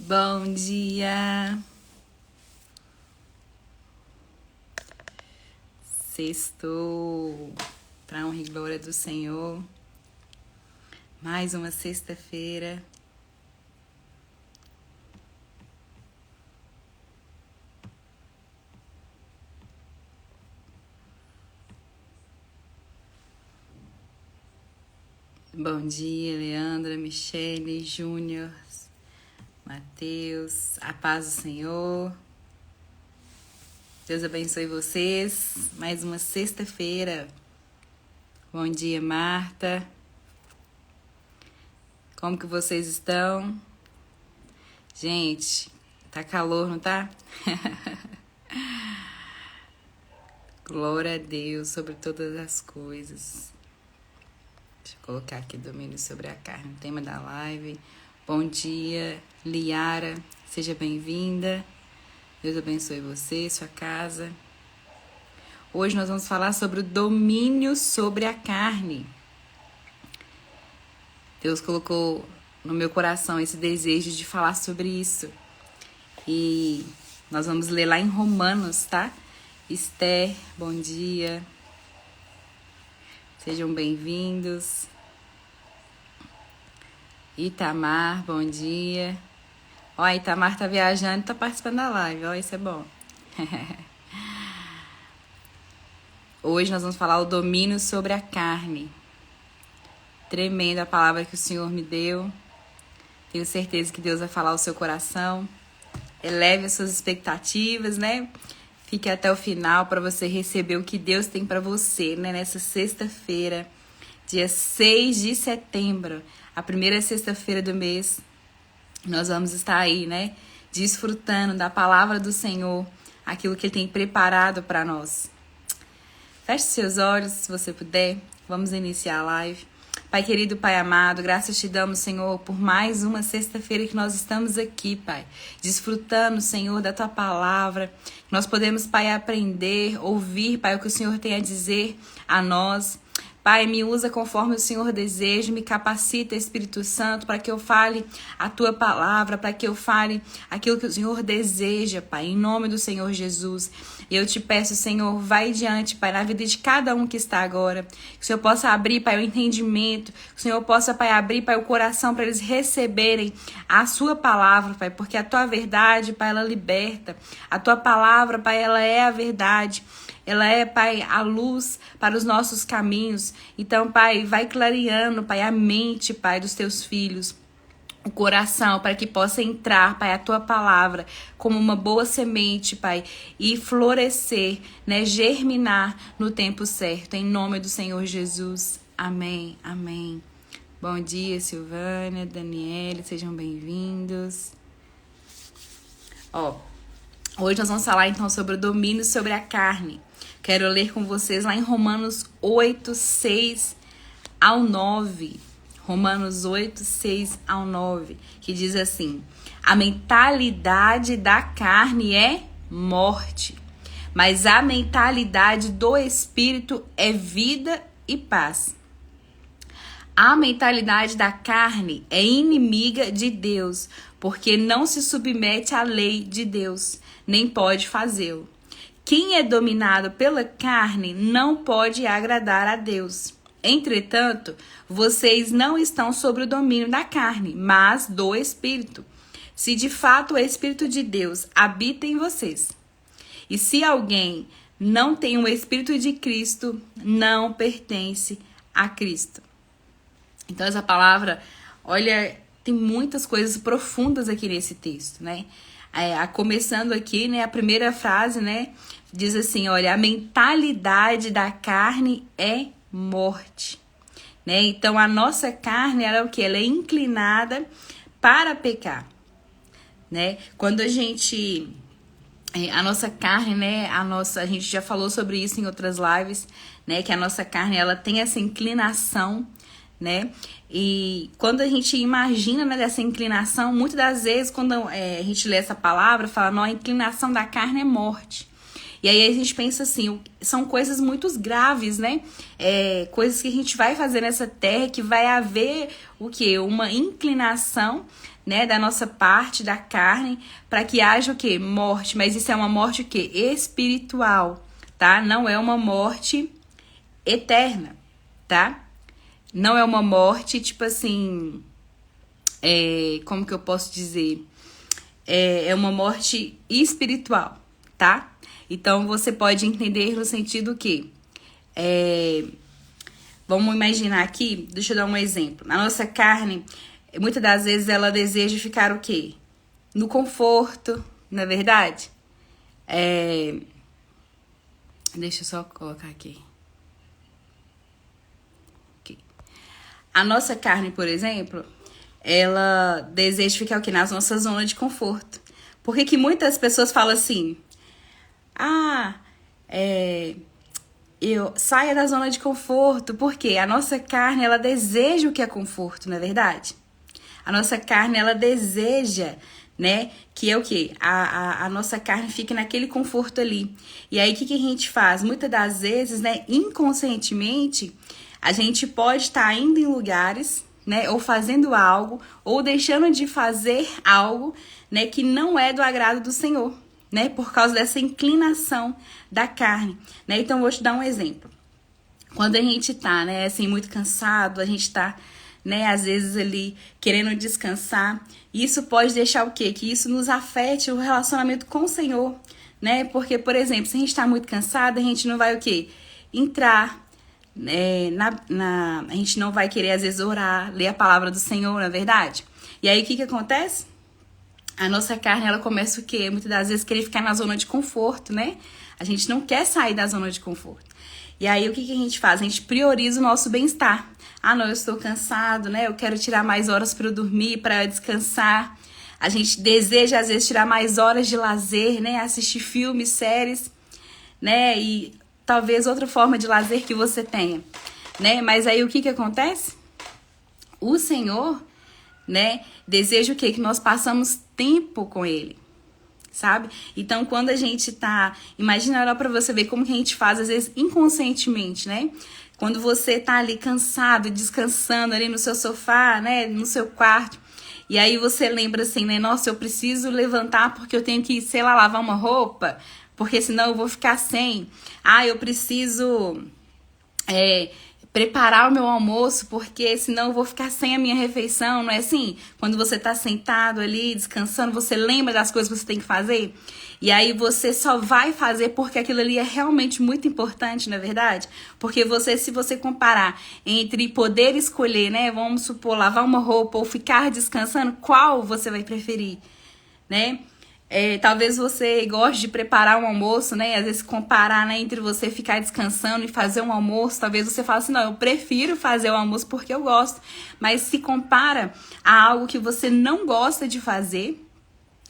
Bom dia! Sextou, para honra e glória do Senhor. Mais uma sexta-feira. Bom dia, Leandra, Michele, Júnior, Mateus, a paz do Senhor. Deus abençoe vocês. Mais uma sexta-feira. Bom dia, Marta. Como que vocês estão? Gente, tá calor, não tá? Glória a Deus sobre todas as coisas. Deixa eu colocar aqui domínio sobre a carne, o tema da live. Bom dia, Liara, seja bem-vinda. Deus abençoe você, sua casa. Hoje nós vamos falar sobre o domínio sobre a carne. Deus colocou no meu coração esse desejo de falar sobre isso. E nós vamos ler lá em Romanos, tá? Esther, bom dia. Sejam bem-vindos. Itamar, bom dia. Ó, a Itamar tá viajando e tá participando da live. Ó, isso é bom. Hoje nós vamos falar o domínio sobre a carne. Tremenda a palavra que o Senhor me deu. Tenho certeza que Deus vai falar ao seu coração. Eleve as suas expectativas, né? Fique até o final para você receber o que Deus tem para você, né? Nessa sexta-feira, dia 6 de setembro, a primeira sexta-feira do mês, nós vamos estar aí, né? Desfrutando da palavra do Senhor, aquilo que Ele tem preparado para nós. Feche seus olhos, se você puder. Vamos iniciar a live. Pai querido, Pai amado, graças te damos, Senhor, por mais uma sexta-feira que nós estamos aqui, Pai, desfrutando, Senhor, da Tua palavra. Nós podemos, Pai, aprender, ouvir, Pai, o que o Senhor tem a dizer a nós. Pai, me usa conforme o Senhor deseja, me capacita, Espírito Santo, para que eu fale a Tua palavra, para que eu fale aquilo que o Senhor deseja, Pai, em nome do Senhor Jesus. E eu te peço, Senhor, vai diante, Pai, na vida de cada um que está agora. Que o Senhor possa abrir, Pai, o entendimento. Que o Senhor possa, Pai, abrir, Pai, o coração para eles receberem a Sua palavra, Pai. Porque a Tua verdade, Pai, ela liberta. A Tua palavra, Pai, ela é a verdade. Ela é, Pai, a luz para os nossos caminhos. Então, Pai, vai clareando, Pai, a mente, Pai, dos Teus filhos. O coração, para que possa entrar, Pai, a Tua palavra como uma boa semente, Pai, e florescer, né, germinar no tempo certo, em nome do Senhor Jesus. Amém, amém. Bom dia, Silvânia, Daniele, sejam bem-vindos. Hoje nós vamos falar, então, sobre o domínio sobre a carne. Quero ler com vocês lá em Romanos 8, 6 ao 9. Romanos 8, 6 ao 9, que diz assim: a mentalidade da carne é morte, mas a mentalidade do Espírito é vida e paz. A mentalidade da carne é inimiga de Deus, porque não se submete à lei de Deus, nem pode fazê-lo. Quem é dominado pela carne não pode agradar a Deus. Entretanto, vocês não estão sob o domínio da carne, mas do Espírito. Se de fato o Espírito de Deus habita em vocês. E se alguém não tem o Espírito de Cristo, não pertence a Cristo. Então essa palavra, olha, tem muitas coisas profundas aqui nesse texto, né? Começando aqui, né, a primeira frase, né, diz assim, olha, a mentalidade da carne é morte, né? Então a nossa carne, ela é o que? Ela é inclinada para pecar, né? Quando a gente, a nossa carne, né, a gente já falou sobre isso em outras lives, né, que a nossa carne, ela tem essa inclinação, né? E quando a gente imagina, né, dessa inclinação, muitas das vezes quando a gente lê essa palavra, fala, não, a inclinação da carne é morte. E aí a gente pensa assim, são coisas muito graves, né? Coisas que a gente vai fazer nessa terra, que vai haver o quê? Uma inclinação, né, da nossa parte, da carne, para que haja o quê? Morte. Mas isso é uma morte o quê? Espiritual, tá? Não é uma morte eterna, tá? Não é uma morte, tipo assim, como que eu posso dizer? É uma morte espiritual, tá? Então, você pode entender no sentido que, vamos imaginar aqui, deixa eu dar um exemplo. A nossa carne, muitas das vezes, ela deseja ficar o quê? No conforto, não é verdade? Deixa eu só colocar aqui. A nossa carne, por exemplo, ela deseja ficar o quê? Nas nossas zonas de conforto. Por que que muitas pessoas falam assim? Eu saia da zona de conforto, porque a nossa carne, ela deseja o que é conforto, não é verdade? A nossa carne, ela deseja, né, que é o quê? A nossa carne fique naquele conforto ali. E aí, o que a gente faz? Muitas das vezes, né, inconscientemente, a gente pode estar indo em lugares, né, ou fazendo algo, ou deixando de fazer algo, né, que não é do agrado do Senhor, né, por causa dessa inclinação da carne, né? Então, eu vou te dar um exemplo. Quando a gente tá, né, assim, muito cansado, a gente tá, né, às vezes ali querendo descansar, isso pode deixar o quê? Que isso nos afete o relacionamento com o Senhor, né? Porque, por exemplo, se a gente tá muito cansado, a gente não vai o quê? Entrar, a gente não vai querer, às vezes, orar, ler a palavra do Senhor, não é verdade? E aí, o que acontece? A nossa carne, ela começa o quê? Muitas das vezes querer ficar na zona de conforto, né? A gente não quer sair da zona de conforto. E aí, o que a gente faz? A gente prioriza o nosso bem-estar. Ah, não, eu estou cansado, né? Eu quero tirar mais horas para eu dormir, para eu descansar. A gente deseja, às vezes, tirar mais horas de lazer, né? Assistir filmes, séries, né? E talvez outra forma de lazer que você tenha, né? Mas aí, o que acontece? O Senhor, né, deseja o quê? Que nós passamos tempo com Ele. Sabe? Então, quando a gente tá... Imagina lá pra você ver como que a gente faz, às vezes, inconscientemente, né? Quando você tá ali cansado, descansando ali no seu sofá, né? No seu quarto. E aí você lembra assim, né? Nossa, eu preciso levantar porque eu tenho que, sei lá, lavar uma roupa. Porque senão eu vou ficar sem. Ah, eu preciso... preparar o meu almoço, porque senão eu vou ficar sem a minha refeição, não é assim? Quando você tá sentado ali, descansando, você lembra das coisas que você tem que fazer? E aí você só vai fazer porque aquilo ali é realmente muito importante, não é verdade? Porque se você comparar entre poder escolher, né? Vamos supor, lavar uma roupa ou ficar descansando, qual você vai preferir, né? Talvez você goste de preparar um almoço, né? Às vezes comparar, né, entre você ficar descansando e fazer um almoço, talvez você fale assim, não, eu prefiro fazer o almoço porque eu gosto. Mas se compara a algo que você não gosta de fazer,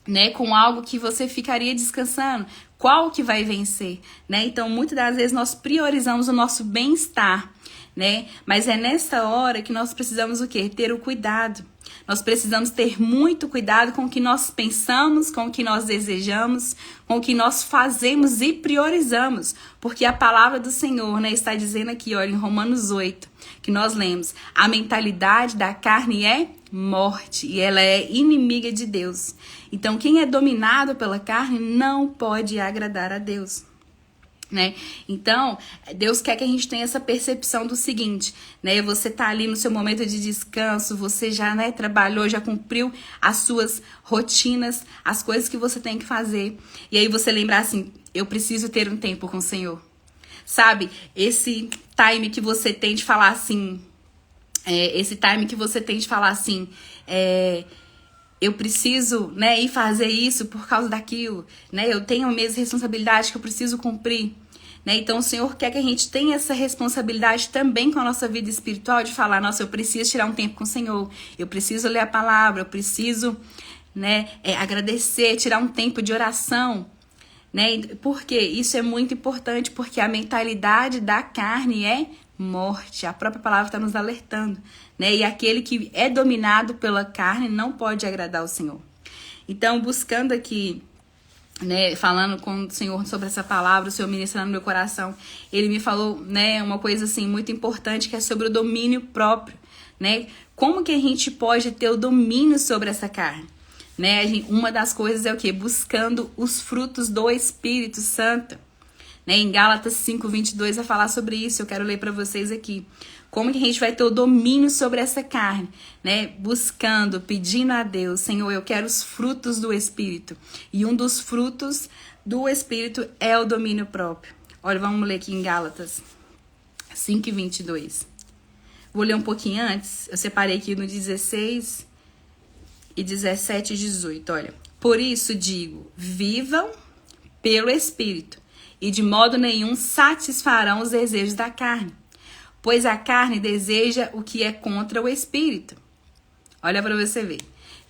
né, com algo que você ficaria descansando, qual que vai vencer, né? Então, muitas das vezes nós priorizamos o nosso bem-estar, né? Mas é nessa hora que nós precisamos o quê? Ter o cuidado. Nós precisamos ter muito cuidado com o que nós pensamos, com o que nós desejamos, com o que nós fazemos e priorizamos. Porque a palavra do Senhor, né, está dizendo aqui, olha, em Romanos 8, que nós lemos, a mentalidade da carne é morte e ela é inimiga de Deus. Então, quem é dominado pela carne não pode agradar a Deus. Né? Então, Deus quer que a gente tenha essa percepção do seguinte, né? Você tá ali no seu momento de descanso, você já, né, trabalhou, já cumpriu as suas rotinas, as coisas que você tem que fazer. E aí você lembrar assim, eu preciso ter um tempo com o Senhor. Sabe? Esse time que você tem de falar assim, eu preciso, né, ir fazer isso por causa daquilo, né? Eu tenho a mesma responsabilidade que eu preciso cumprir, né? Então o Senhor quer que a gente tenha essa responsabilidade também com a nossa vida espiritual de falar, nossa, eu preciso tirar um tempo com o Senhor, eu preciso ler a palavra, eu preciso, né, agradecer, tirar um tempo de oração, né? Porque isso é muito importante, porque a mentalidade da carne é morte. A própria palavra está nos alertando, né? E aquele que é dominado pela carne não pode agradar o Senhor. Então, buscando aqui, né, falando com o Senhor sobre essa palavra, o Senhor ministrando no meu coração, ele me falou, né, uma coisa assim muito importante, que é sobre o domínio próprio, né? Como que a gente pode ter o domínio sobre essa carne? Né? Uma das coisas é o quê? Buscando os frutos do Espírito Santo. Né? Em Gálatas 5:22 vai falar sobre isso, eu quero ler para vocês aqui. Como que a gente vai ter o domínio sobre essa carne? Né? Buscando, pedindo a Deus, Senhor, eu quero os frutos do Espírito. E um dos frutos do Espírito é o domínio próprio. Olha, vamos ler aqui em Gálatas 5:22. Vou ler um pouquinho antes, eu separei aqui no 16 e 17 e 18, olha. Por isso digo, vivam pelo Espírito, e de modo nenhum satisfarão os desejos da carne, pois a carne deseja o que é contra o Espírito. Olha para você ver.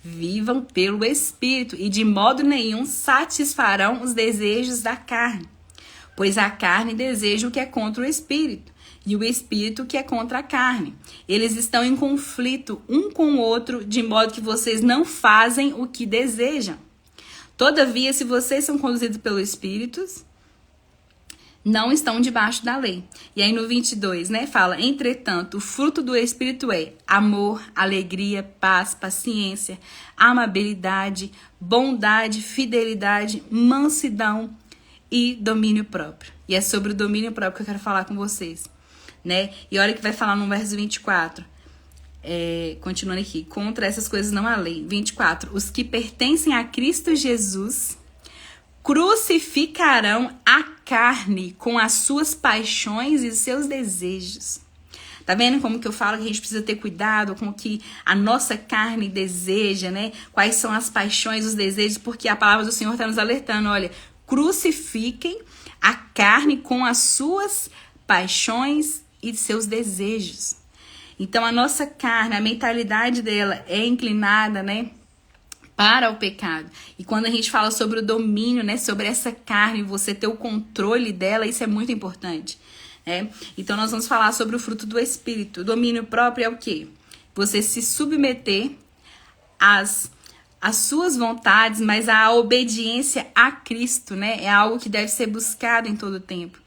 Vivam pelo Espírito, e de modo nenhum satisfarão os desejos da carne, pois a carne deseja o que é contra o Espírito, e o Espírito que é contra a carne. Eles estão em conflito um com o outro, de modo que vocês não fazem o que desejam. Todavia, se vocês são conduzidos pelo Espírito, não estão debaixo da lei. E aí no 22, né, fala, entretanto, o fruto do Espírito é amor, alegria, paz, paciência, amabilidade, bondade, fidelidade, mansidão e domínio próprio. E é sobre o domínio próprio que eu quero falar com vocês. Né? E olha que vai falar no verso 24, continuando aqui, contra essas coisas não há lei. 24, os que pertencem a Cristo Jesus crucificarão a carne com as suas paixões e seus desejos. Tá vendo como que eu falo que a gente precisa ter cuidado com o que a nossa carne deseja, né? Quais são as paixões, os desejos, porque a palavra do Senhor está nos alertando, olha, crucifiquem a carne com as suas paixões e seus desejos. Então a nossa carne, a mentalidade dela é inclinada, né, para o pecado. E quando a gente fala sobre o domínio, né, sobre essa carne, você ter o controle dela, isso é muito importante. Né? Então nós vamos falar sobre o fruto do Espírito. O domínio próprio é o quê? Você se submeter às suas vontades, mas a obediência a Cristo, né, é algo que deve ser buscado em todo o tempo.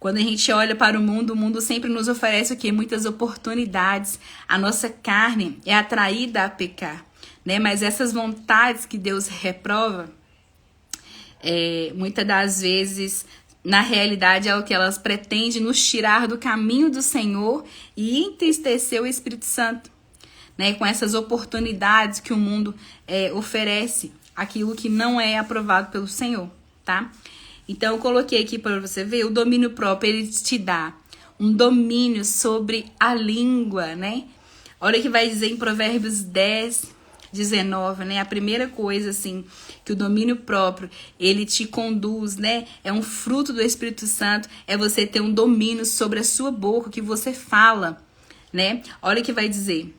Quando a gente olha para o mundo sempre nos oferece o quê? Muitas oportunidades. A nossa carne é atraída a pecar, né? Mas essas vontades que Deus reprova, muitas das vezes, na realidade, é o que elas pretendem nos tirar do caminho do Senhor e entristecer o Espírito Santo, né? Com essas oportunidades que o mundo oferece, aquilo que não é aprovado pelo Senhor, tá? Então, eu coloquei aqui para você ver, o domínio próprio, ele te dá um domínio sobre a língua, né? Olha o que vai dizer em Provérbios 10:19, né? A primeira coisa, assim, que o domínio próprio, ele te conduz, né? É um fruto do Espírito Santo, é você ter um domínio sobre a sua boca, o que você fala, né? Olha o que vai dizer,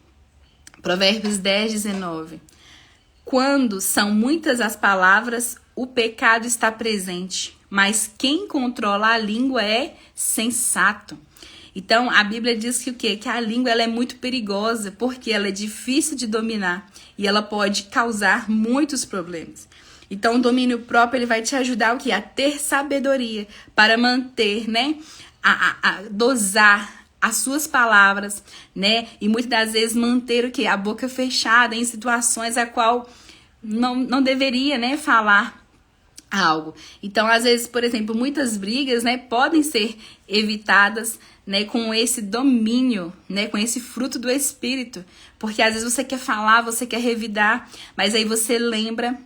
Provérbios 10:19. Quando são muitas as palavras, o pecado está presente, mas quem controla a língua é sensato. Então, a Bíblia diz que o quê? Que a língua ela é muito perigosa, porque ela é difícil de dominar e ela pode causar muitos problemas. Então, o domínio próprio ele vai te ajudar o quê? A ter sabedoria para manter, né? A dosar as suas palavras, né? E muitas das vezes manter o quê? A boca fechada em situações a qual não deveria, né, falar algo. Então, às vezes, por exemplo, muitas brigas, né, podem ser evitadas, né, com esse domínio, né, com esse fruto do Espírito. Porque às vezes você quer falar, você quer revidar, mas aí você lembra,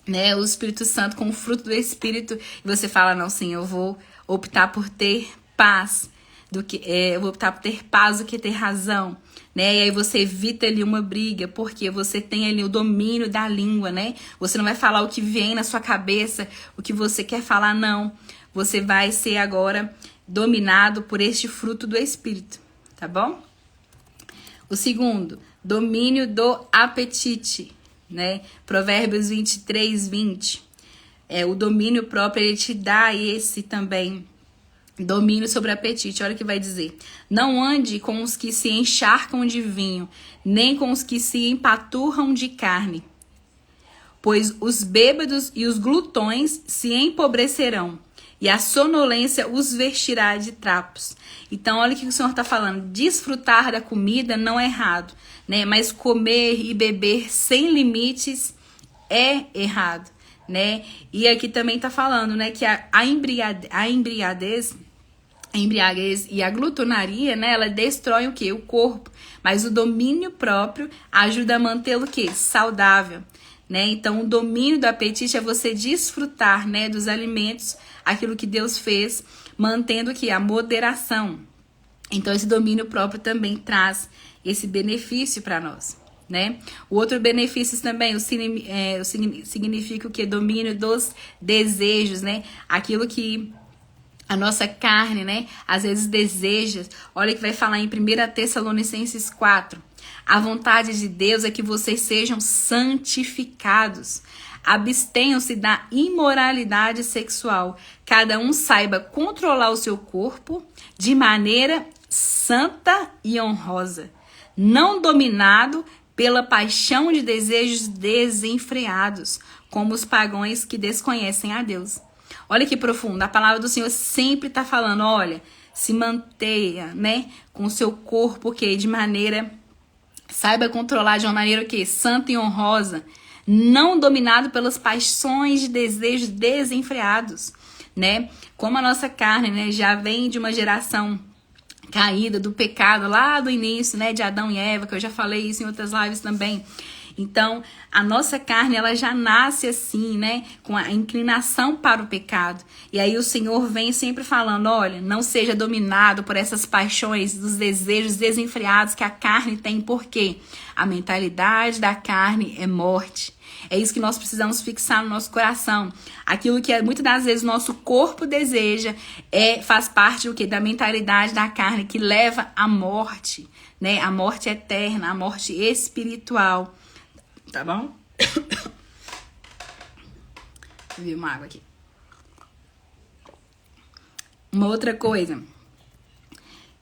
né, o Espírito Santo com o fruto do Espírito e você fala, não, sim, eu vou optar por ter paz, eu vou optar por ter paz do que ter razão, né? E aí você evita ali uma briga, porque você tem ali o domínio da língua, né? Você não vai falar o que vem na sua cabeça, o que você quer falar, não. Você vai ser agora dominado por este fruto do Espírito, tá bom? O segundo, domínio do apetite, né? Provérbios 23:20. O domínio próprio, ele te dá esse também domínio sobre o apetite. Olha o que vai dizer. Não ande com os que se encharcam de vinho, nem com os que se empaturram de carne, pois os bêbados e os glutões se empobrecerão, e a sonolência os vestirá de trapos. Então, olha o que o Senhor está falando. Desfrutar da comida não é errado, né? Mas comer e beber sem limites é errado, né? E aqui também está falando, né, que a embriaguez e a glutonaria, né, ela destrói o quê? O corpo. Mas o domínio próprio ajuda a mantê-lo o quê? Saudável, né? Então, o domínio do apetite é você desfrutar, né, dos alimentos, aquilo que Deus fez, mantendo aqui a moderação. Então, esse domínio próprio também traz esse benefício para nós, né? O outro benefício também, significa o que? Domínio dos desejos, né? Aquilo que a nossa carne, né, às vezes deseja. Olha que vai falar em 1 Tessalonicenses 4. A vontade de Deus é que vocês sejam santificados. Abstenham-se da imoralidade sexual. Cada um saiba controlar o seu corpo de maneira santa e honrosa, não dominado pela paixão de desejos desenfreados, como os pagãos que desconhecem a Deus. Olha que profundo, a palavra do Senhor sempre está falando, olha, se mantenha, né, com o seu corpo, que de maneira, saiba controlar de uma maneira o quê? Santa e honrosa, não dominado pelas paixões de desejos desenfreados, né? Como a nossa carne, né, já vem de uma geração caída do pecado lá do início, né, de Adão e Eva, que eu já falei isso em outras lives também. Então, a nossa carne, ela já nasce assim, né? Com a inclinação para o pecado. E aí o Senhor vem sempre falando, olha, não seja dominado por essas paixões, dos desejos desenfreados que a carne tem. Por quê? A mentalidade da carne é morte. É isso que nós precisamos fixar no nosso coração. Aquilo que muitas das vezes o nosso corpo deseja faz parte do quê? Da mentalidade da carne que leva à morte, né? A morte eterna, a morte espiritual. Tá bom? Vi uma água aqui. Uma outra coisa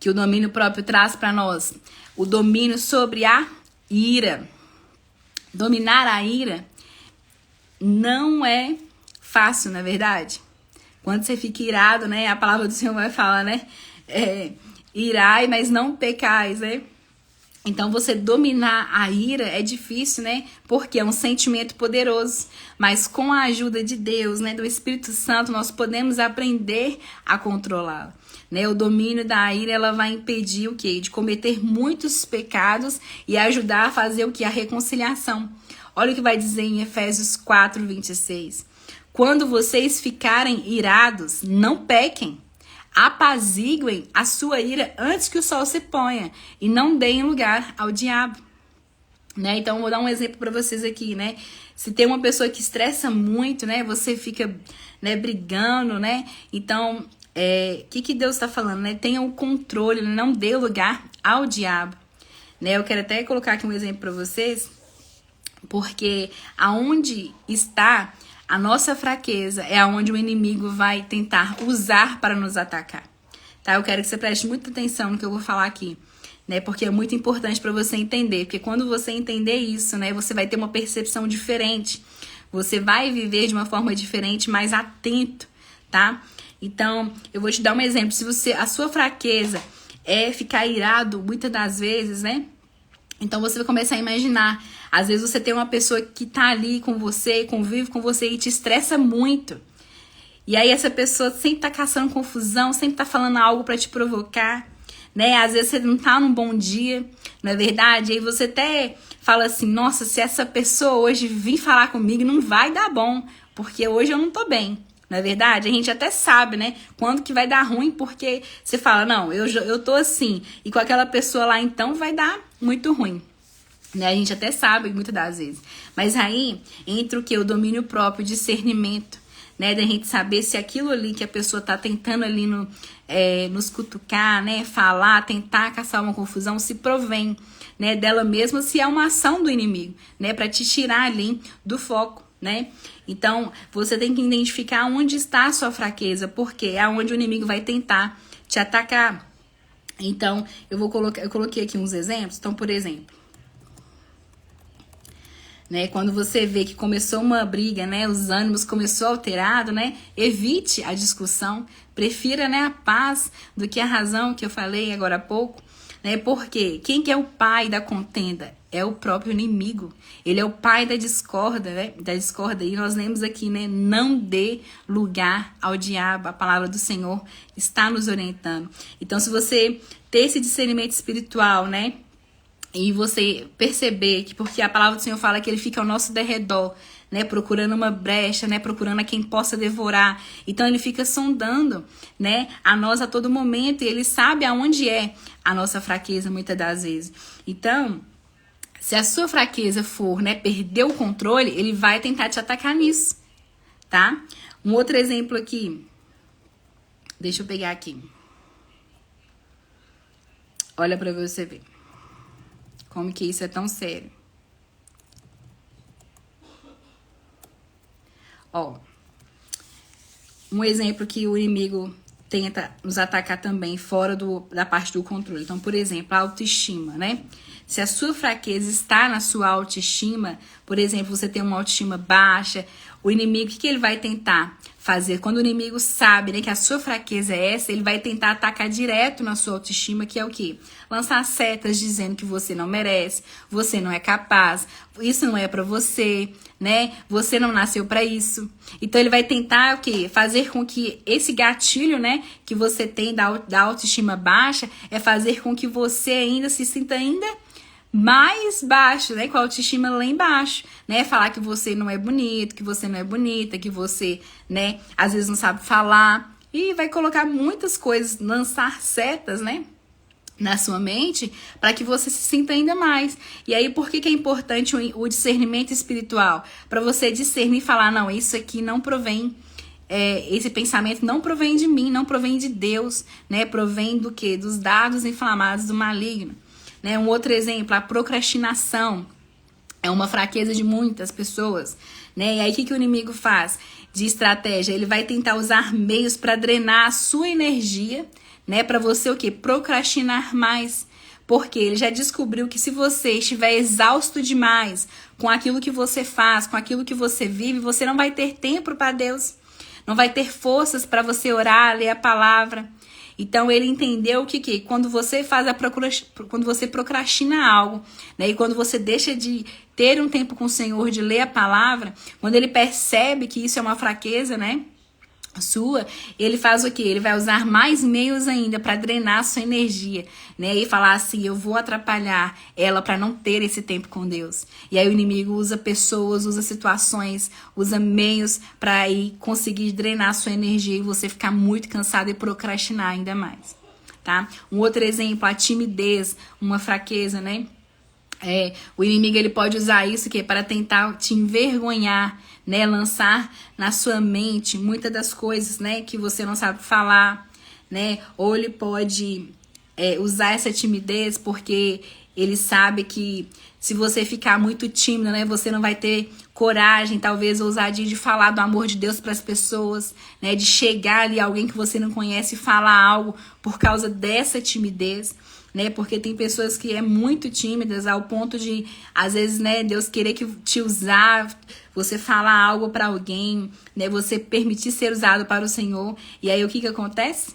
que o domínio próprio traz para nós, o domínio sobre a ira. Dominar a ira não é fácil, na verdade. Quando você fica irado, né? A palavra do Senhor vai falar, né? Irai, mas não pecais, né? Então, você dominar a ira é difícil, né? Porque é um sentimento poderoso. Mas com a ajuda de Deus, né? Do Espírito Santo, nós podemos aprender a controlá-la. Né? O domínio da ira, ela vai impedir o quê? De cometer muitos pecados e ajudar a fazer o quê? A reconciliação. Olha o que vai dizer em Efésios 4, 26. Quando vocês ficarem irados, não pequem. Apaziguem a sua ira antes que o sol se ponha e não deem lugar ao diabo, né? Então, eu vou dar um exemplo para vocês aqui, né? Se tem uma pessoa que estressa muito, né? Você fica, né, brigando, né? Então, que Deus está falando, né? Tenha o controle, não dê lugar ao diabo, né? Eu quero até colocar aqui um exemplo para vocês, porque aonde está a nossa fraqueza é aonde o inimigo vai tentar usar para nos atacar, tá? Eu quero que você preste muita atenção no que eu vou falar aqui, né? Porque é muito importante para você entender, porque quando você entender isso, né, você vai ter uma percepção diferente, você vai viver de uma forma diferente, mais atento, tá? Então, eu vou te dar um exemplo. Se a sua fraqueza é ficar irado muitas das vezes, né? Então você vai começar a imaginar, às vezes você tem uma pessoa que tá ali com você, convive com você e te estressa muito. E aí essa pessoa sempre tá caçando confusão, sempre tá falando algo pra te provocar, né? Às vezes você não tá num bom dia, não é verdade? Aí você até fala assim, nossa, se essa pessoa hoje vir falar comigo, não vai dar bom, porque hoje eu não tô bem. Não é verdade? A gente até sabe, né? Quando que vai dar ruim, porque você fala, não, eu tô assim. E com aquela pessoa lá, então, vai dar muito ruim. Né? A gente até sabe, muitas das vezes. Mas aí, entra o que? O domínio próprio, o discernimento. Né? Da gente saber se aquilo ali que a pessoa tá tentando ali nos cutucar, né? Falar, tentar caçar uma confusão, se provém, né, dela mesma, se é uma ação do inimigo, né? Pra te tirar ali do foco. Né? Então, você tem que identificar onde está a sua fraqueza, porque é onde o inimigo vai tentar te atacar. Então, eu coloquei aqui uns exemplos. Então, por exemplo, né? Quando você vê que começou uma briga, né? Os ânimos começou alterado, né? Evite a discussão, prefira, né, a paz do que a razão, que eu falei agora há pouco, né? Porque quem que é o pai da contenda? É o próprio inimigo. Ele é o pai da discórdia, né? Da discórdia. E nós lemos aqui, né? Não dê lugar ao diabo. A palavra do Senhor está nos orientando. Então, se você ter esse discernimento espiritual, né? E você perceber que, porque a palavra do Senhor fala que ele fica ao nosso derredor, né, procurando uma brecha, né, procurando a quem possa devorar. Então ele fica sondando, né, a nós a todo momento, e ele sabe aonde é a nossa fraqueza muitas das vezes. Então, se a sua fraqueza for, né, perder o controle, ele vai tentar te atacar nisso, tá? Um outro exemplo aqui. Deixa eu pegar aqui. Olha pra você ver. Como que isso é tão sério. Ó, um exemplo que o inimigo tenta nos atacar também fora da parte do controle. Então, por exemplo, a autoestima, né? Se a sua fraqueza está na sua autoestima, por exemplo, você tem uma autoestima baixa, o inimigo, o que ele vai tentar fazer? Quando o inimigo sabe, né, que a sua fraqueza é essa, ele vai tentar atacar direto na sua autoestima, que é o quê? Lançar setas dizendo que você não merece, você não é capaz, isso não é pra você, né? Você não nasceu pra isso. Então ele vai tentar o quê? Fazer com que esse gatilho, né, que você tem da autoestima baixa, é fazer com que você ainda se sinta ainda mais baixo, né? Com a autoestima lá embaixo, né? Falar que você não é bonito, que você não é bonita, que você, né, às vezes não sabe falar. E vai colocar muitas coisas, lançar setas, né, na sua mente, para que você se sinta ainda mais. E aí, por que é importante o discernimento espiritual? Para você discernir e falar, não, isso aqui não provém, esse pensamento não provém de mim, não provém de Deus, né? Provém do quê? Dos dardos inflamados do maligno. Né? Um outro exemplo, a procrastinação. É uma fraqueza de muitas pessoas, né? E aí, o que o inimigo faz de estratégia? Ele vai tentar usar meios para drenar a sua energia, né? Para você o quê? Procrastinar mais. Porque ele já descobriu que se você estiver exausto demais com aquilo que você faz, com aquilo que você vive, você não vai ter tempo para Deus. Não vai ter forças para você orar, ler a palavra. Então ele entendeu que quando você faz quando você procrastina algo, né, e quando você deixa de ter um tempo com o Senhor, de ler a palavra, quando ele percebe que isso é uma fraqueza, né, sua, ele faz o quê? Ele vai usar mais meios ainda para drenar a sua energia, né? E falar assim, eu vou atrapalhar ela para não ter esse tempo com Deus. E aí o inimigo usa pessoas, usa situações, usa meios para aí conseguir drenar a sua energia e você ficar muito cansado e procrastinar ainda mais, tá? Um outro exemplo, a timidez, uma fraqueza, né? O inimigo ele pode usar isso que é para tentar te envergonhar, né, lançar na sua mente muitas das coisas, né, que você não sabe falar, né, ou ele pode usar essa timidez porque ele sabe que se você ficar muito tímido, né, você não vai ter coragem, talvez ousadia de falar do amor de Deus para as pessoas, né, de chegar ali alguém que você não conhece e falar algo por causa dessa timidez. Né? Porque tem pessoas que é muito tímidas ao ponto de, às vezes, né, Deus querer te usar, você falar algo para alguém, né, você permitir ser usado para o Senhor. E aí o que acontece?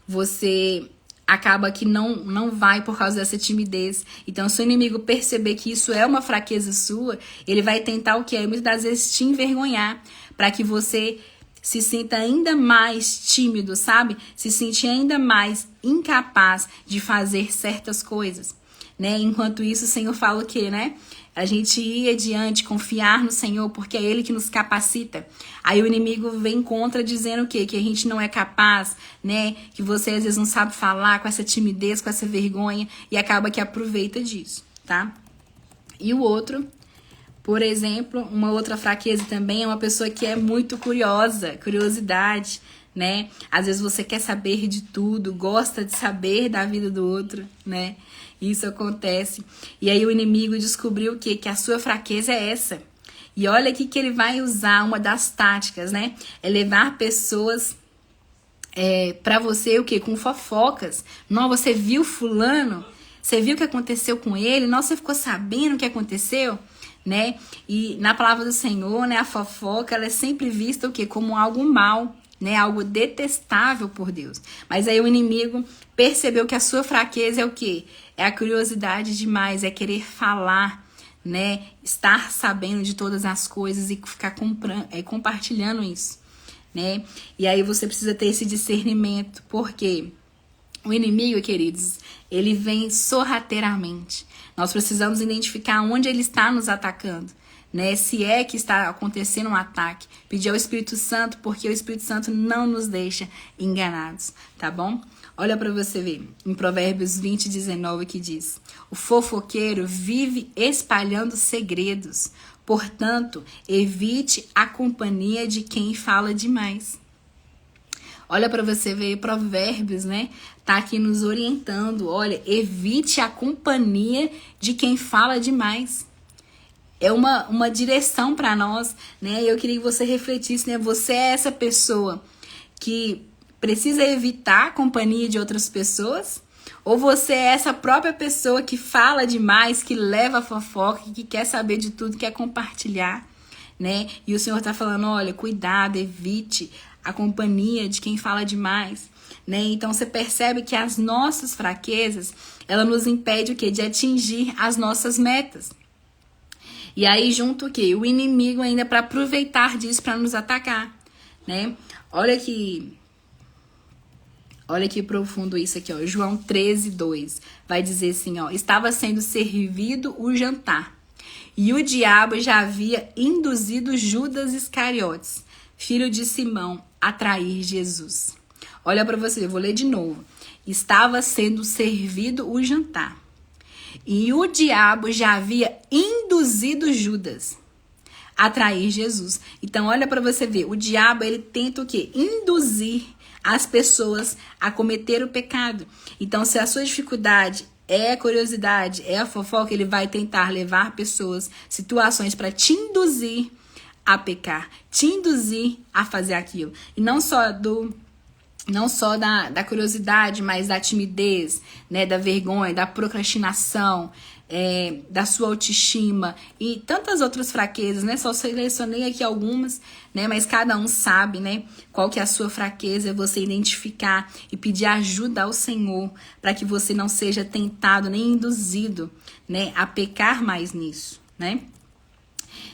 Você acaba que não vai por causa dessa timidez. Então, se o inimigo perceber que isso é uma fraqueza sua, ele vai tentar o quê? Muitas das vezes te envergonhar, para que você se sinta ainda mais tímido, sabe? Se sentir ainda mais incapaz de fazer certas coisas, né? Enquanto isso, o Senhor fala o quê, né? A gente ir adiante, confiar no Senhor, porque é Ele que nos capacita. Aí o inimigo vem contra dizendo o quê? Que a gente não é capaz, né? Que você às vezes não sabe falar com essa timidez, com essa vergonha, e acaba que aproveita disso, tá? E o outro... Por exemplo, uma outra fraqueza também é uma pessoa que é muito curiosidade, né? Às vezes você quer saber de tudo, gosta de saber da vida do outro, né? Isso acontece. E aí o inimigo descobriu o quê? Que a sua fraqueza é essa. E olha aqui que ele vai usar uma das táticas, né? É levar pessoas pra você o quê? Com fofocas. Não, você viu fulano... Você viu o que aconteceu com ele? Nossa, você ficou sabendo o que aconteceu? Né? E na palavra do Senhor, né, a fofoca, ela é sempre vista o quê? Como algo mal, né? Algo detestável por Deus. Mas aí o inimigo percebeu que a sua fraqueza é o quê? É a curiosidade demais, é querer falar, né? Estar sabendo de todas as coisas e ficar compartilhando isso, né? E aí você precisa ter esse discernimento, porque o inimigo, queridos, ele vem sorrateiramente. Nós precisamos identificar onde ele está nos atacando, né? Se é que está acontecendo um ataque, pedir ao Espírito Santo, porque o Espírito Santo não nos deixa enganados, tá bom? Olha para você ver, em Provérbios 20:19 que diz: o fofoqueiro vive espalhando segredos, portanto, evite a companhia de quem fala demais. Olha para você ver, Provérbios, né? Tá aqui nos orientando. Olha, evite a companhia de quem fala demais. É uma direção para nós, né? Eu queria que você refletisse, né? Você é essa pessoa que precisa evitar a companhia de outras pessoas? Ou você é essa própria pessoa que fala demais, que leva a fofoca, que quer saber de tudo, quer compartilhar, né? E o Senhor tá falando, olha, cuidado, evite a companhia de quem fala demais, né? Então você percebe que as nossas fraquezas, ela nos impede o quê? De atingir as nossas metas. E aí junto o quê? O inimigo ainda para aproveitar disso para nos atacar, né? Olha que profundo isso aqui, ó. João 13:2 vai dizer assim, ó: estava sendo servido o jantar, e o diabo já havia induzido Judas Iscariotes, filho de Simão, a trair Jesus. Olha para você, eu vou ler de novo. Estava sendo servido o jantar, e o diabo já havia induzido Judas a trair Jesus. Então olha para você ver, o diabo ele tenta o quê? Induzir as pessoas a cometer o pecado. Então se a sua dificuldade é a curiosidade, é a fofoca, ele vai tentar levar pessoas, situações para te induzir a pecar, te induzir a fazer aquilo. E não só da curiosidade, mas da timidez, né, da vergonha, da procrastinação, da sua autoestima e tantas outras fraquezas, né? Só selecionei aqui algumas, né? Mas cada um sabe, né? Qual que é a sua fraqueza, é você identificar e pedir ajuda ao Senhor para que você não seja tentado nem induzido, né, a pecar mais nisso, né?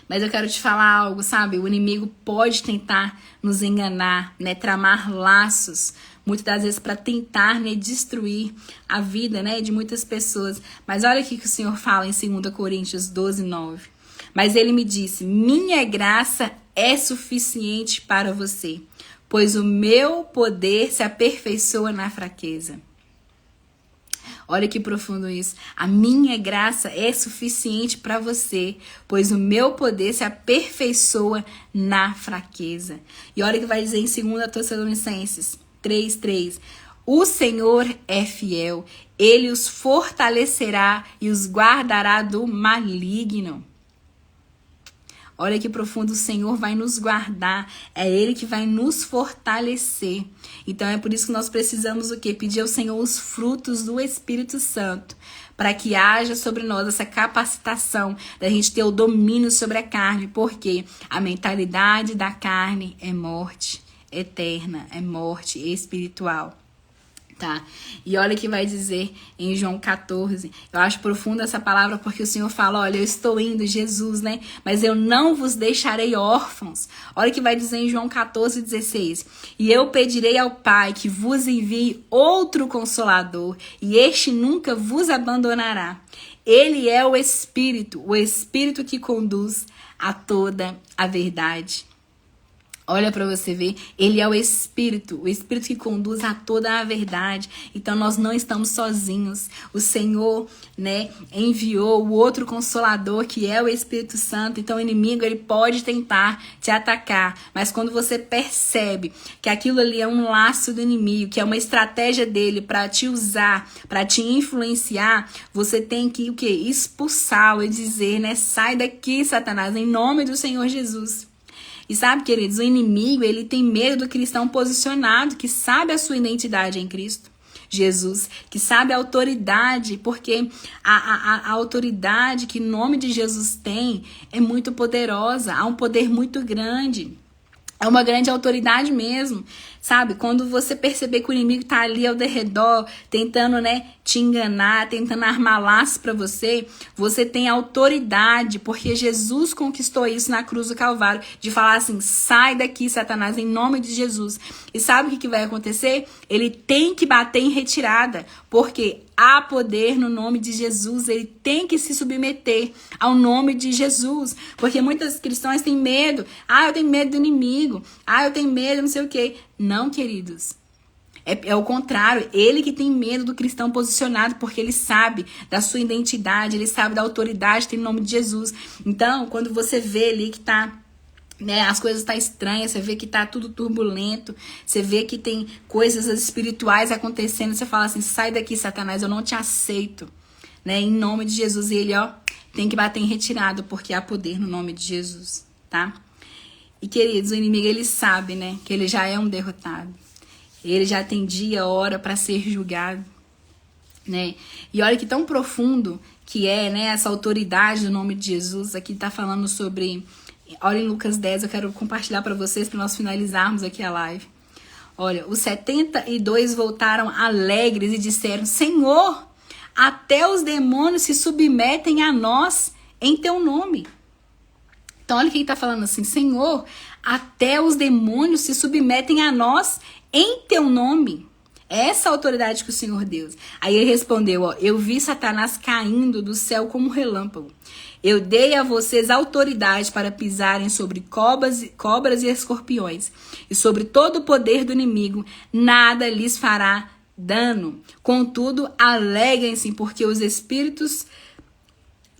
Mas eu quero te falar algo, sabe? O inimigo pode tentar nos enganar, né? Tramar laços, muitas das vezes para tentar, né, destruir a vida, né, de muitas pessoas. Mas olha aqui que o Senhor fala em 2 Coríntios 12:9. Mas ele me disse: minha graça é suficiente para você, pois o meu poder se aperfeiçoa na fraqueza. Olha que profundo isso. A minha graça é suficiente para você, pois o meu poder se aperfeiçoa na fraqueza. E olha que vai dizer em 2 Tessalonicenses 3:3. O Senhor é fiel, ele os fortalecerá e os guardará do maligno. Olha que profundo, o Senhor vai nos guardar, é Ele que vai nos fortalecer. Então é por isso que nós precisamos o quê? Pedir ao Senhor os frutos do Espírito Santo, para que haja sobre nós essa capacitação da gente ter o domínio sobre a carne, porque a mentalidade da carne é morte eterna, é morte espiritual. Tá? E olha o que vai dizer em João 14. Eu acho profunda essa palavra porque o Senhor fala, olha, eu estou indo, Jesus, né? Mas eu não vos deixarei órfãos. Olha o que vai dizer em João 14:16. E eu pedirei ao Pai que vos envie outro Consolador, e este nunca vos abandonará. Ele é o Espírito que conduz a toda a verdade. Olha para você ver, ele é o Espírito que conduz a toda a verdade. Então nós não estamos sozinhos. O Senhor, né, enviou o outro Consolador, que é o Espírito Santo. Então o inimigo, ele pode tentar te atacar, mas quando você percebe que aquilo ali é um laço do inimigo, que é uma estratégia dele para te usar, para te influenciar, você tem que o quê? Expulsá-lo e dizer, né, sai daqui, Satanás, em nome do Senhor Jesus. E sabe, queridos, o inimigo, ele tem medo do cristão posicionado, que sabe a sua identidade em Cristo. Jesus, que sabe a autoridade, porque a autoridade que o nome de Jesus tem é muito poderosa, há um poder muito grande. É uma grande autoridade mesmo, sabe? Quando você perceber que o inimigo tá ali ao redor, tentando, né, te enganar, tentando armar laços para você, você tem autoridade, porque Jesus conquistou isso na cruz do Calvário, de falar assim, sai daqui, Satanás, em nome de Jesus. E sabe o que vai acontecer? Ele tem que bater em retirada, porque há poder no nome de Jesus, ele tem que se submeter ao nome de Jesus, porque muitos cristãos têm medo, eu tenho medo do inimigo, eu tenho medo, não sei o quê. Não, queridos, é o contrário, ele que tem medo do cristão posicionado, porque ele sabe da sua identidade, ele sabe da autoridade que tem no nome de Jesus. Então, quando você vê ali que tá, né, as coisas tá estranhas, você vê que tá tudo turbulento, você vê que tem coisas espirituais acontecendo, você fala assim, sai daqui, Satanás, eu não te aceito, né, em nome de Jesus. E ele, tem que bater em retirado, porque há poder no nome de Jesus, tá? E, queridos, o inimigo, ele sabe, né, que ele já é um derrotado. Ele já tem dia, hora para ser julgado, né? E olha que tão profundo que é, né, essa autoridade do nome de Jesus. Aqui tá falando sobre... Olha em Lucas 10, eu quero compartilhar para vocês, para nós finalizarmos aqui a live. Olha, os 72 voltaram alegres e disseram, Senhor, até os demônios se submetem a nós em teu nome. Então, olha o que ele está falando assim, Senhor, até os demônios se submetem a nós em teu nome. Essa autoridade que o Senhor deu. Aí ele respondeu, eu vi Satanás caindo do céu como um relâmpago. Eu dei a vocês autoridade para pisarem sobre cobras e escorpiões. E sobre todo o poder do inimigo, nada lhes fará dano. Contudo, alegrem-se, porque os espíritos...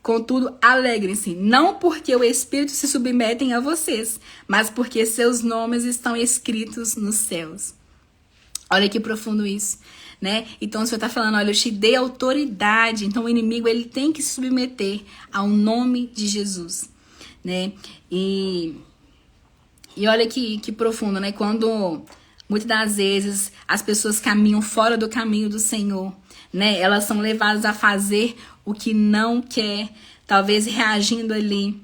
Contudo, alegrem-se, não porque o Espírito se submetem a vocês, mas porque seus nomes estão escritos nos céus. Olha que profundo isso, né? Então, o Senhor está falando, olha, eu te dei autoridade. Então, o inimigo, ele tem que se submeter ao nome de Jesus, né? E olha que profundo, né? Quando, muitas das vezes, as pessoas caminham fora do caminho do Senhor, né? Elas são levadas a fazer o que não quer, talvez reagindo ali.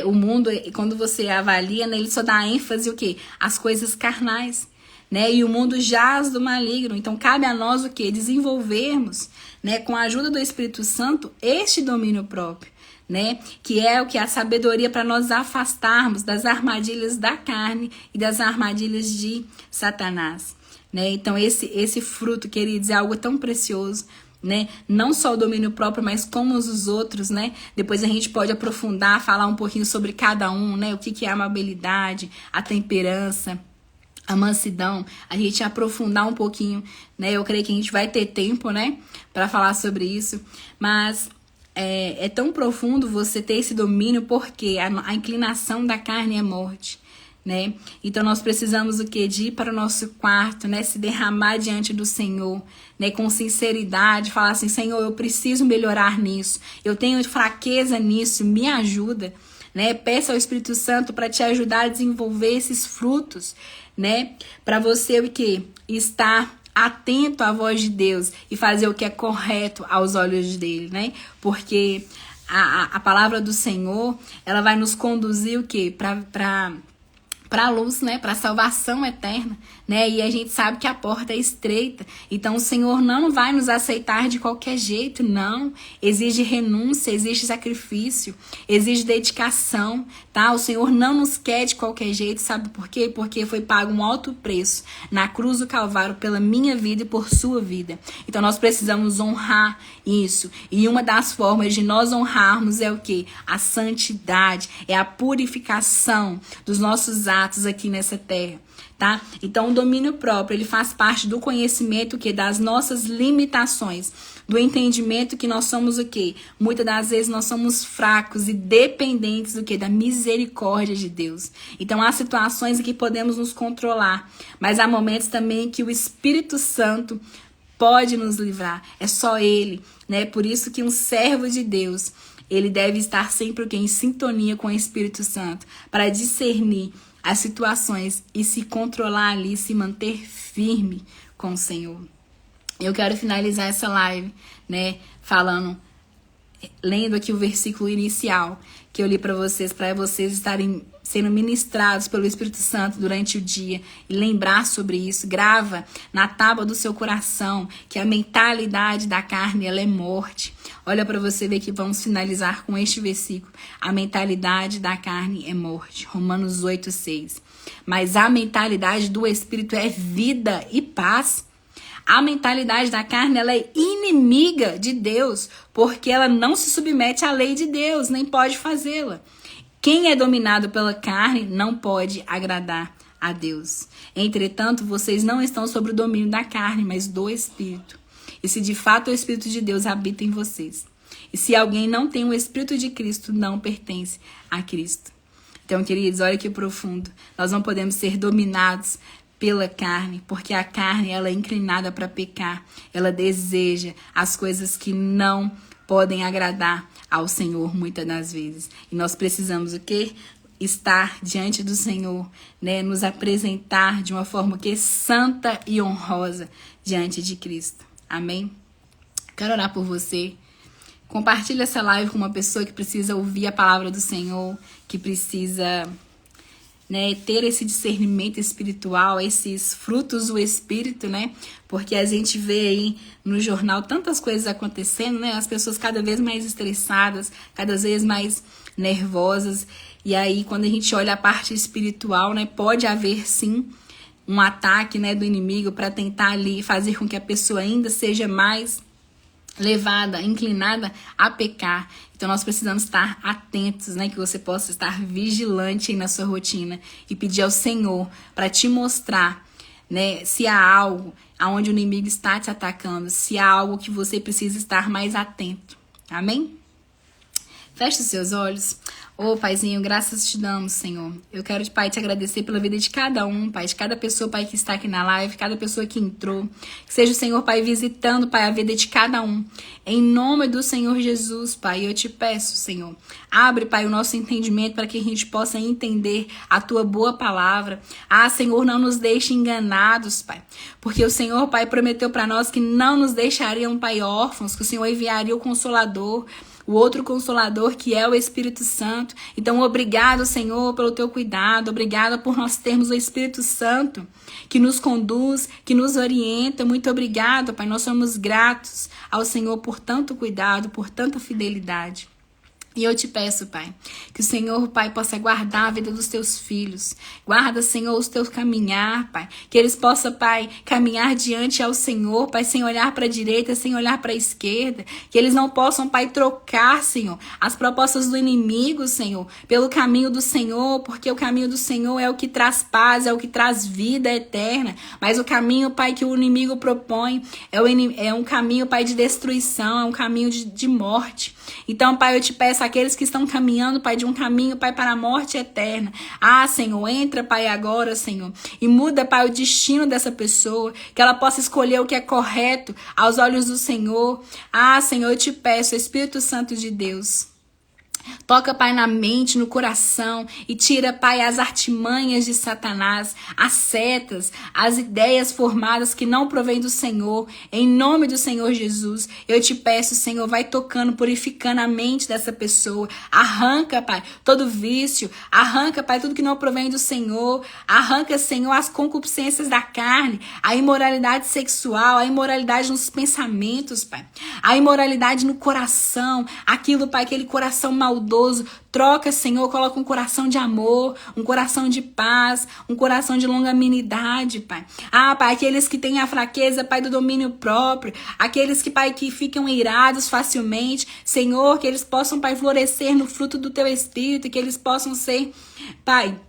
O mundo, quando você avalia, né, ele só dá ênfase o quê? As coisas carnais, né? E o mundo jaz do maligno. Então, cabe a nós o quê? Desenvolvermos, né, com a ajuda do Espírito Santo, este domínio próprio, né? Que é o que? A sabedoria para nós afastarmos das armadilhas da carne e das armadilhas de Satanás, né? Então, esse fruto, queridos, é algo tão precioso, né? Não só o domínio próprio, mas como os outros, né? Depois a gente pode aprofundar, falar um pouquinho sobre cada um, né? O que é a amabilidade, a temperança, a mansidão, a gente aprofundar um pouquinho, né? Eu creio que a gente vai ter tempo, né, para falar sobre isso, mas é tão profundo você ter esse domínio, porque a inclinação da carne é morte, né? Então nós precisamos o quê? De ir para o nosso quarto, né? Se derramar diante do Senhor, né? Com sinceridade, falar assim, Senhor, eu preciso melhorar nisso, eu tenho fraqueza nisso, me ajuda, né? Peça ao Espírito Santo para te ajudar a desenvolver esses frutos, né? Para você o quê? Estar atento à voz de Deus e fazer o que é correto aos olhos dele, né? Porque a palavra do Senhor, ela vai nos conduzir o quê? Para a luz, né? Para a salvação eterna, né? E a gente sabe que a porta é estreita. Então o Senhor não vai nos aceitar de qualquer jeito, não. Exige renúncia, exige sacrifício, exige dedicação, tá? O Senhor não nos quer de qualquer jeito, sabe por quê? Porque foi pago um alto preço na cruz do Calvário pela minha vida e por sua vida. Então nós precisamos honrar isso. E uma das formas de nós honrarmos é o quê? A santidade, é a purificação dos nossos atos aqui nessa terra, tá? Então o domínio próprio, ele faz parte do conhecimento que das nossas limitações, do entendimento que nós somos o quê? Muitas das vezes nós somos fracos e dependentes do quê? Da misericórdia de Deus. Então há situações em que podemos nos controlar, mas há momentos também que o Espírito Santo pode nos livrar. É só Ele, né? Por isso que um servo de Deus, ele deve estar sempre o quê? Em sintonia com o Espírito Santo, para discernir as situações e se controlar ali, se manter firme com o Senhor. Eu quero finalizar essa live, né, lendo aqui o versículo inicial que eu li para vocês estarem sendo ministrados pelo Espírito Santo durante o dia e lembrar sobre isso. Grava na tábua do seu coração que a mentalidade da carne, ela é morte. Olha para você ver que vamos finalizar com este versículo. A mentalidade da carne é morte. Romanos 8:6. Mas a mentalidade do Espírito é vida e paz. A mentalidade da carne, ela é inimiga de Deus, porque ela não se submete à lei de Deus, nem pode fazê-la. Quem é dominado pela carne não pode agradar a Deus. Entretanto, vocês não estão sob o domínio da carne, mas do Espírito. E se de fato o Espírito de Deus habita em vocês. E se alguém não tem o Espírito de Cristo, não pertence a Cristo. Então, queridos, olha que profundo. Nós não podemos ser dominados pela carne, porque a carne, ela é inclinada para pecar. Ela deseja as coisas que não podem agradar ao Senhor muitas das vezes. E nós precisamos o quê? Estar diante do Senhor, né? Nos apresentar de uma forma que santa e honrosa diante de Cristo. Amém? Quero orar por você. Compartilhe essa live com uma pessoa que precisa ouvir a palavra do Senhor, que precisa, né, ter esse discernimento espiritual, esses frutos do Espírito, né? Porque a gente vê aí no jornal tantas coisas acontecendo, né? As pessoas cada vez mais estressadas, cada vez mais nervosas. E aí, quando a gente olha a parte espiritual, né, pode haver sim um ataque, né, do inimigo para tentar ali fazer com que a pessoa ainda seja mais levada, inclinada a pecar. Então nós precisamos estar atentos, né? Que você possa estar vigilante aí na sua rotina e pedir ao Senhor para te mostrar, né? Se há algo aonde o inimigo está te atacando, se há algo que você precisa estar mais atento. Amém? Feche os seus olhos. Ô, Paizinho, graças te damos, Senhor. Eu quero, Pai, te agradecer pela vida de cada um, Pai, de cada pessoa, Pai, que está aqui na live, cada pessoa que entrou. Que seja o Senhor, Pai, visitando, Pai, a vida de cada um. Em nome do Senhor Jesus, Pai, eu te peço, Senhor, abre, Pai, o nosso entendimento para que a gente possa entender a Tua boa palavra. Ah, Senhor, não nos deixe enganados, Pai, porque o Senhor, Pai, prometeu para nós que não nos deixariam, Pai, órfãos, que o Senhor enviaria o Consolador, o outro Consolador, que é o Espírito Santo. Então, obrigado, Senhor, pelo teu cuidado. Obrigada por nós termos o Espírito Santo que nos conduz, que nos orienta. Muito obrigado, Pai. Nós somos gratos ao Senhor por tanto cuidado, por tanta fidelidade. E eu te peço, Pai, que o Senhor, Pai, possa guardar a vida dos teus filhos. Guarda, Senhor, os teus caminhar, Pai. Que eles possam, Pai, caminhar diante ao Senhor, Pai, sem olhar para a direita, sem olhar para a esquerda. Que eles não possam, Pai, trocar, Senhor, as propostas do inimigo, Senhor, pelo caminho do Senhor, porque o caminho do Senhor é o que traz paz, é o que traz vida eterna. Mas o caminho, Pai, que o inimigo propõe é um caminho, Pai, de destruição, é um caminho de morte. Então, Pai, eu te peço aqueles que estão caminhando, Pai, de um caminho, Pai, para a morte eterna. Ah, Senhor, entra, Pai, agora, Senhor, e muda, Pai, o destino dessa pessoa, que ela possa escolher o que é correto aos olhos do Senhor. Ah, Senhor, eu te peço, Espírito Santo de Deus, toca, Pai, na mente, no coração e tira, Pai, as artimanhas de Satanás, as setas, as ideias formadas que não provém do Senhor. Em nome do Senhor Jesus, eu te peço, Senhor, vai tocando, purificando a mente dessa pessoa. Arranca, Pai, todo vício. Arranca, Pai, tudo que não provém do Senhor. Arranca, Senhor, as concupiscências da carne, a imoralidade sexual, a imoralidade nos pensamentos, Pai. A imoralidade no coração, aquilo, Pai, aquele coração maldoso. Troca, Senhor, coloca um coração de amor, um coração de paz, um coração de longanimidade, Pai. Ah, Pai, aqueles que têm a fraqueza, Pai, do domínio próprio, aqueles que, Pai, que ficam irados facilmente, Senhor, que eles possam, Pai, florescer no fruto do Teu Espírito, que eles possam ser, Pai,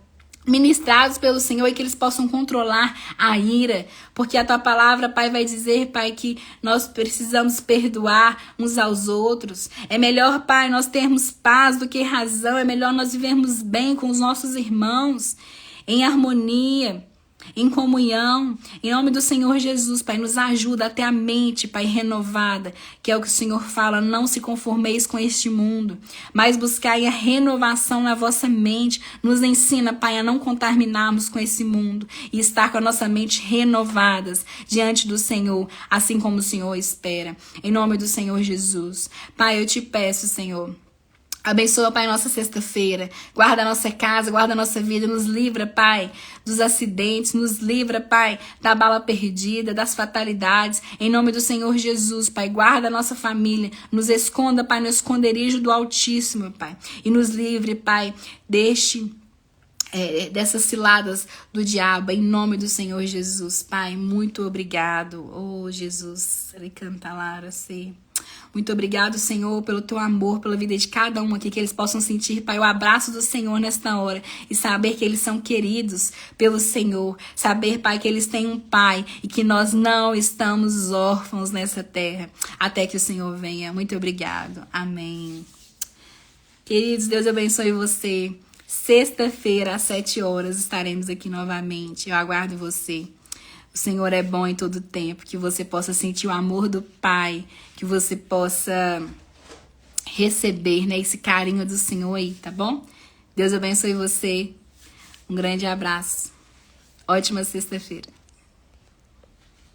ministrados pelo Senhor e que eles possam controlar a ira, porque a Tua palavra, Pai, vai dizer, Pai, que nós precisamos perdoar uns aos outros. É melhor, Pai, nós termos paz do que razão, é melhor nós vivermos bem com os nossos irmãos, em harmonia. em comunhão, em nome do Senhor Jesus, Pai, nos ajuda a ter a mente, Pai, renovada, que é o que o Senhor fala, não se conformeis com este mundo, mas buscai a renovação na vossa mente, nos ensina, Pai, a não contaminarmos com esse mundo e estar com a nossa mente renovadas diante do Senhor, assim como o Senhor espera, em nome do Senhor Jesus. Pai, eu te peço, Senhor, abençoa, Pai, nossa sexta-feira. Guarda a nossa casa, guarda a nossa vida. Nos livra, Pai, dos acidentes. Nos livra, Pai, da bala perdida, das fatalidades. Em nome do Senhor Jesus, Pai, guarda a nossa família. Nos esconda, Pai, no esconderijo do Altíssimo, Pai. E nos livre, Pai, dessas ciladas do diabo, em nome do Senhor Jesus. Pai, muito obrigado. Oh, Jesus. Ele canta lá, assim. Muito obrigado, Senhor, pelo teu amor, pela vida de cada um aqui, que eles possam sentir, Pai, o abraço do Senhor nesta hora e saber que eles são queridos pelo Senhor. Saber, Pai, que eles têm um Pai e que nós não estamos órfãos nessa terra até que o Senhor venha. Muito obrigado. Amém. Queridos, Deus abençoe você. Sexta-feira, às 7 horas, estaremos aqui novamente. Eu aguardo você. O Senhor é bom em todo tempo, que você possa sentir o amor do Pai, que você possa receber, né, esse carinho do Senhor aí, tá bom? Deus abençoe você. Um grande abraço. Ótima sexta-feira.